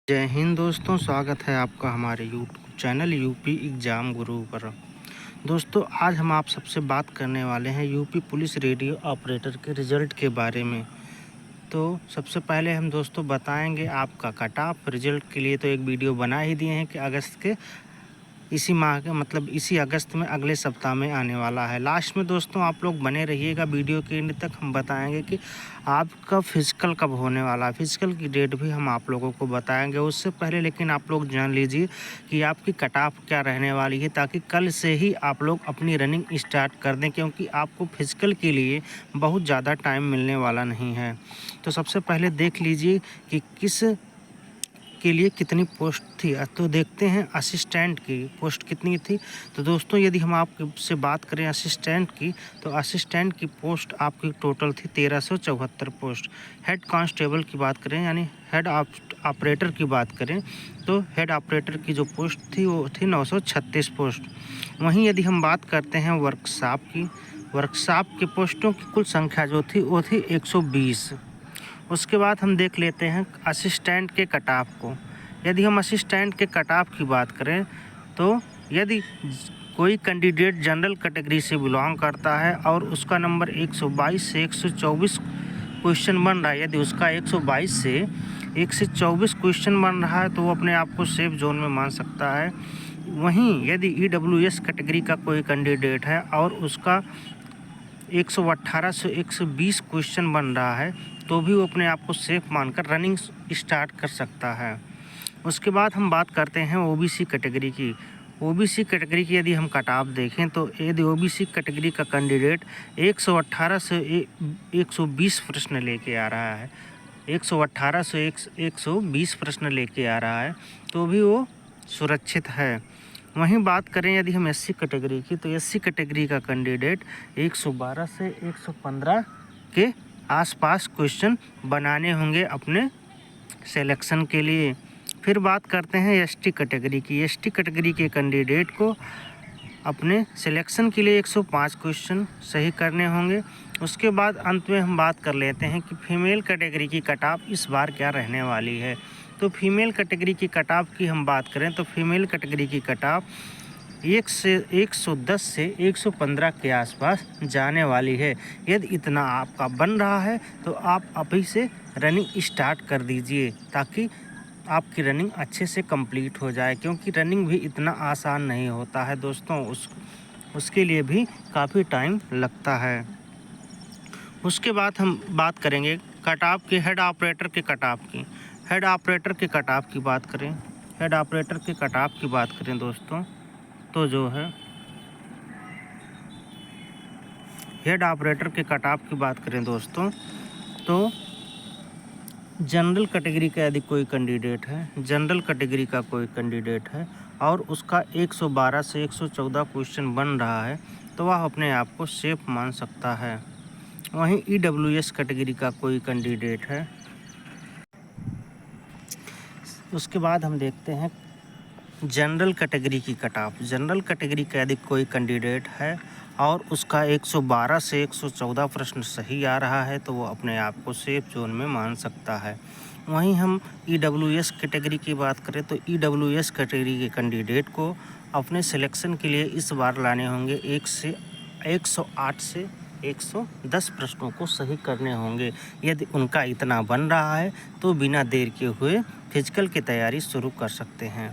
जय हिंद दोस्तों, स्वागत है आपका हमारे यूट्यूब चैनल यूपी एग्ज़ाम गुरु पर। दोस्तों, आज हम आप सबसे बात करने वाले हैं यूपी पुलिस रेडियो ऑपरेटर के रिज़ल्ट के बारे में। तो सबसे पहले हम दोस्तों बताएंगे आपका कट ऑफ रिज़ल्ट के लिए तो एक वीडियो बना ही दिए हैं कि अगस्त के इसी माह के मतलब इसी अगस्त में अगले सप्ताह में आने वाला है। लास्ट में दोस्तों आप लोग बने रहिएगा, वीडियो के एंड तक हम बताएंगे कि आपका फ़िज़िकल कब होने वाला है। फ़िज़िकल की डेट भी हम आप लोगों को बताएंगे। उससे पहले लेकिन आप लोग जान लीजिए कि आपकी कट ऑफ क्या रहने वाली है, ताकि कल से ही आप लोग अपनी रनिंग स्टार्ट कर दें, क्योंकि आपको फ़िज़िकल के लिए बहुत ज़्यादा टाइम मिलने वाला नहीं है। तो सबसे पहले देख लीजिए कि किस के लिए कितनी पोस्ट थी। तो देखते हैं असिस्टेंट की पोस्ट कितनी थी। तो दोस्तों, यदि हम आपसे बात करें असिस्टेंट की, तो असिस्टेंट की पोस्ट आपकी टोटल थी 1374 पोस्ट। हेड कांस्टेबल की बात करें यानी हेड ऑपरेटर की बात करें, तो हेड ऑपरेटर की जो पोस्ट थी वो थी 936 पोस्ट। वहीं यदि हम बात करते हैं वर्कशॉप की, वर्कशॉप की पोस्टों की कुल संख्या जो थी वो थी 120। उसके बाद हम देख लेते हैं असिस्टेंट के कट ऑफ को। यदि हम असिस्टेंट के कट ऑफ की बात करें, तो यदि कोई कैंडिडेट जनरल कैटेगरी से बिलोंग करता है और उसका नंबर 122 से 124 क्वेश्चन बन रहा है, यदि उसका 122 से 124 क्वेश्चन बन रहा है, तो वो अपने आप को सेफ जोन में मान सकता है। वहीं यदि EWS कैटेगरी का कोई कैंडिडेट है और उसका 118 से 120 क्वेश्चन बन रहा है, तो भी वो अपने आप को सेफ मानकर रनिंग स्टार्ट कर सकता है। उसके बाद हम बात करते हैं OBC कैटेगरी की। OBC कैटेगरी की यदि हम कट ऑफ देखें, तो यदि OBC कैटेगरी का कैंडिडेट 118 से 120 प्रश्न लेके आ रहा है, 118 से 120 प्रश्न लेके आ रहा है, तो भी वो सुरक्षित है। वहीं बात करें यदि हम SC कैटेगरी की, तो SC कैटेगरी का कैंडिडेट 112 से 115 के आसपास क्वेश्चन बनाने होंगे अपने सिलेक्शन के लिए। फिर बात करते हैं ST कैटेगरी की। ST कैटेगरी के कैंडिडेट को अपने सिलेक्शन के लिए 105 क्वेश्चन सही करने होंगे। उसके बाद अंत में हम बात कर लेते हैं कि फीमेल कैटेगरी की कट ऑफ इस बार क्या रहने वाली है। तो फीमेल कैटेगरी की कट ऑफ की हम बात करें, तो फीमेल कैटेगरी की कट ऑफ 110 से 115 के आसपास जाने वाली है। यदि इतना आपका बन रहा है, तो आप अभी से रनिंग स्टार्ट कर दीजिए, ताकि आपकी रनिंग अच्छे से कंप्लीट हो जाए, क्योंकि रनिंग भी इतना आसान नहीं होता है दोस्तों, उसके लिए भी काफ़ी टाइम लगता है। उसके बाद हम बात करेंगे कट ऑफ की, हेड ऑपरेटर के कट ऑफ की। हेड ऑपरेटर के कट ऑफ की बात करें, हेड ऑपरेटर के कट ऑफ की बात करें दोस्तों, तो जो है हेड ऑपरेटर के कट ऑफ की बात करें दोस्तों, तो जनरल कैटेगरी का यदि कोई कैंडिडेट है, जनरल कैटेगरी का कोई कैंडिडेट है और उसका 112 से 114 क्वेश्चन बन रहा है, तो वह अपने आप को सेफ मान सकता है। वहीं EWS कैटेगरी का कोई कैंडिडेट है। उसके बाद हम देखते हैं जनरल कैटेगरी की कट ऑफ। जनरल कैटेगरी का यदि कोई कैंडिडेट है और उसका 112 से 114 प्रश्न सही आ रहा है, तो वो अपने आप को सेफ जोन में मान सकता है। वहीं हम EWS कैटेगरी की बात करें, तो EWS कैटेगरी के कैंडिडेट को अपने सिलेक्शन के लिए इस बार लाने होंगे 108 से 110 प्रश्नों को सही करने होंगे। यदि उनका इतना बन रहा है, तो बिना देर किए हुए फिजिकल की तैयारी शुरू कर सकते हैं।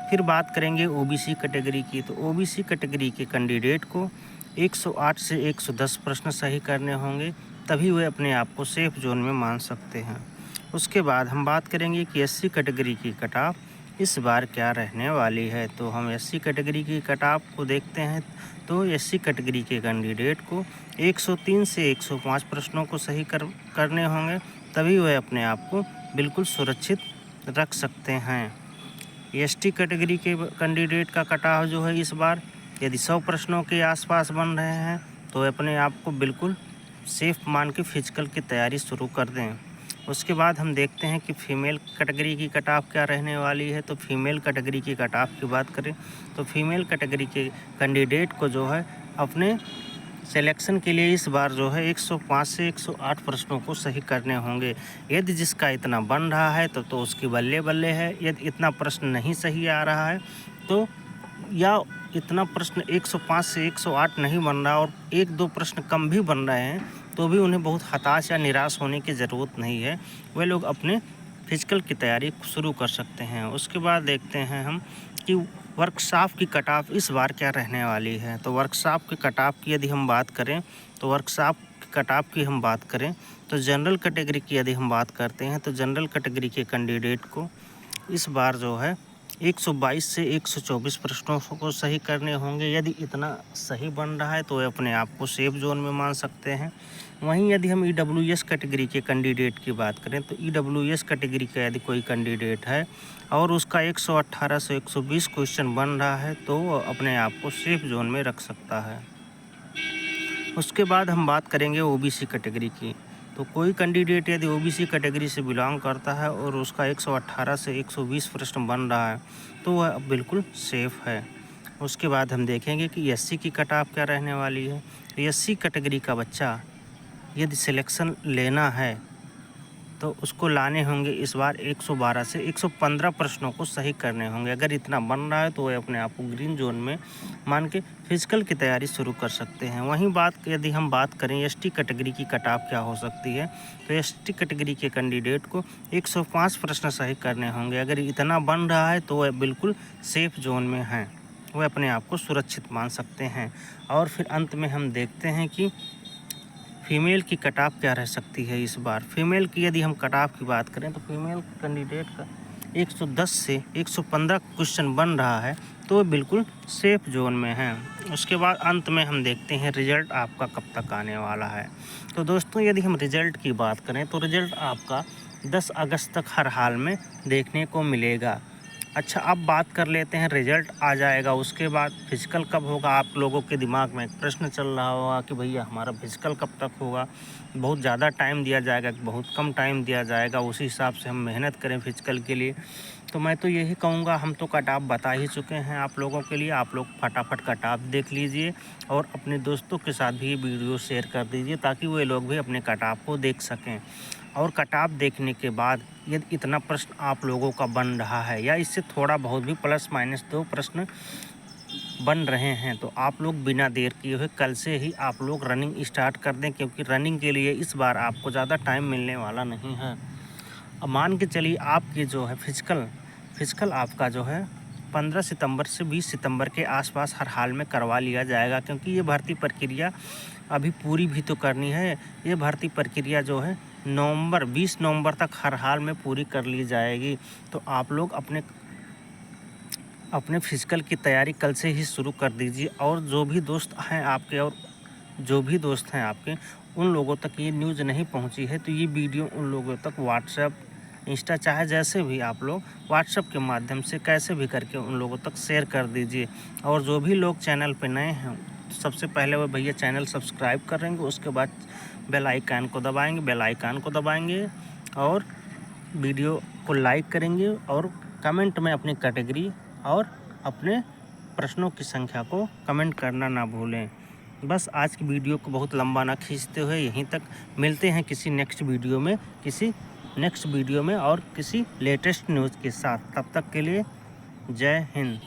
फिर बात करेंगे OBC कैटेगरी की, तो OBC कैटेगरी के कैंडिडेट को 108 से 110 प्रश्न सही करने होंगे, तभी वे अपने आप को सेफ जोन में मान सकते हैं। उसके बाद हम बात करेंगे कि SC कैटेगरी की कट ऑफ इस बार क्या रहने वाली है। तो हम SC कैटेगरी की कट ऑफ को देखते हैं, तो SC कैटेगरी के कैंडिडेट को 103 से 105 प्रश्नों को सही करने होंगे, तभी वह अपने आप को बिल्कुल सुरक्षित रख सकते हैं। ST कैटेगरी के कैंडिडेट का कट ऑफ जो है इस बार यदि 100 प्रश्नों के आसपास बन रहे हैं, तो अपने आप को बिल्कुल सेफ मान के फिजिकल की तैयारी शुरू कर दें। उसके बाद हम देखते हैं कि फ़ीमेल कैटेगरी की कट ऑफ क्या रहने वाली है। तो फीमेल कैटेगरी की कट ऑफ की बात करें, तो फीमेल कैटेगरी के कैंडिडेट को जो है अपने सिलेक्शन के लिए इस बार जो है 105 से 108 प्रश्नों को सही करने होंगे। यदि जिसका इतना बन रहा है तो उसकी बल्ले बल्ले है। यदि इतना प्रश्न नहीं सही आ रहा है तो या इतना प्रश्न 105 से 108 नहीं बन रहा और 1-2 प्रश्न कम भी बन रहे हैं तो भी उन्हें बहुत हताश या निराश होने की ज़रूरत नहीं है। वे लोग अपने फिजिकल की तैयारी शुरू कर सकते हैं। उसके बाद देखते हैं हम कि वर्कशॉप की कट ऑफ इस बार क्या रहने वाली है। तो वर्कशॉप की कट ऑफ की यदि हम बात करें तो वर्कशॉप की कट ऑफ की हम बात करें तो जनरल कैटेगरी की यदि हम बात करते हैं तो जनरल कैटेगरी के कैंडिडेट को इस बार जो है 122 से 124 प्रश्नों को सही करने होंगे। यदि इतना सही बन रहा है तो वे अपने आप को सेफ जोन में मान सकते हैं। वहीं यदि हम EWS कैटेगरी के कैंडिडेट की बात करें तो EWS कैटेगरी का यदि कोई कैंडिडेट है और उसका 118 से 120 क्वेश्चन बन रहा है तो वो अपने आप को सेफ जोन में रख सकता है। उसके बाद हम बात करेंगे OBC कैटेगरी की। तो कोई कैंडिडेट यदि OBC कैटेगरी से बिलोंग करता है और उसका 118 से 120 प्रश्न बन रहा है तो वह बिल्कुल सेफ़ है। उसके बाद हम देखेंगे कि SC की कट ऑफ क्या रहने वाली है। SC कैटेगरी का बच्चा यदि सिलेक्शन लेना है तो उसको लाने होंगे इस बार 112 से 115 प्रश्नों को सही करने होंगे। अगर इतना बन रहा है तो वह अपने आप को ग्रीन जोन में मान के फिजिकल की तैयारी शुरू कर सकते हैं। वहीं यदि हम बात करें ST कैटेगरी की कट ऑफ क्या हो सकती है तो ST कैटेगरी के कैंडिडेट को 105 प्रश्न सही करने होंगे। अगर इतना बन रहा है तो वह बिल्कुल सेफ जोन में हैं, वह अपने आप को सुरक्षित मान सकते हैं। और फिर अंत में हम देखते हैं कि फीमेल की कट ऑफ क्या रह सकती है इस बार। फीमेल की यदि हम कट ऑफ की बात करें तो फीमेल कैंडिडेट का 110 से 115 क्वेश्चन बन रहा है तो बिल्कुल सेफ जोन में है। उसके बाद अंत में हम देखते हैं रिज़ल्ट आपका कब तक आने वाला है। तो दोस्तों यदि हम रिज़ल्ट की बात करें तो रिज़ल्ट आपका 10 अगस्त तक हर हाल में देखने को मिलेगा। अच्छा, अब बात कर लेते हैं रिज़ल्ट आ जाएगा उसके बाद फिजिकल कब होगा। आप लोगों के दिमाग में एक प्रश्न चल रहा होगा कि भैया हमारा फिजिकल कब तक होगा, बहुत ज़्यादा टाइम दिया जाएगा, बहुत कम टाइम दिया जाएगा, उसी हिसाब से हम मेहनत करें फिजिकल के लिए। तो मैं तो यही कहूँगा, हम तो कट ऑफ बता ही चुके हैं आप लोगों के लिए। आप लोग फटाफट कट ऑफ देख लीजिए और अपने दोस्तों के साथ भी ये वीडियो शेयर कर दीजिए ताकि वे लोग भी अपने कट ऑफ को देख सकें। और कट ऑफ देखने के बाद यदि इतना प्रश्न आप लोगों का बन रहा है या इससे थोड़ा बहुत भी ±2 प्रश्न बन रहे हैं तो आप लोग बिना देर किए हुए कल से ही आप लोग रनिंग स्टार्ट कर दें, क्योंकि रनिंग के लिए इस बार आपको ज़्यादा टाइम मिलने वाला नहीं है। अब मान के चलिए आपकी जो है फिजिकल आपका जो है 15 सितंबर से 20 सितंबर के आसपास हर हाल में करवा लिया जाएगा, क्योंकि ये भर्ती प्रक्रिया अभी पूरी भी तो करनी है। ये भर्ती प्रक्रिया जो है 20 नवंबर तक हर हाल में पूरी कर ली जाएगी। तो आप लोग अपने फिजिकल की तैयारी कल से ही शुरू कर दीजिए। और जो भी दोस्त हैं आपके उन लोगों तक ये न्यूज़ नहीं पहुंची है तो ये वीडियो उन लोगों तक व्हाट्सएप, इंस्टा, चाहे जैसे भी आप लोग व्हाट्सएप के माध्यम से कैसे भी करके उन लोगों तक शेयर कर दीजिए। और जो भी लोग चैनल पे नए हैं सबसे पहले वो भैया चैनल सब्सक्राइब करेंगे, उसके बाद बेल आइकन को दबाएंगे और वीडियो को लाइक करेंगे और कमेंट में अपनी कैटेगरी और अपने प्रश्नों की संख्या को कमेंट करना ना भूलें। बस आज की वीडियो को बहुत लंबा ना खींचते हुए यहीं तक मिलते हैं किसी नेक्स्ट वीडियो में और किसी लेटेस्ट न्यूज़ के साथ। तब तक के लिए जय हिंद।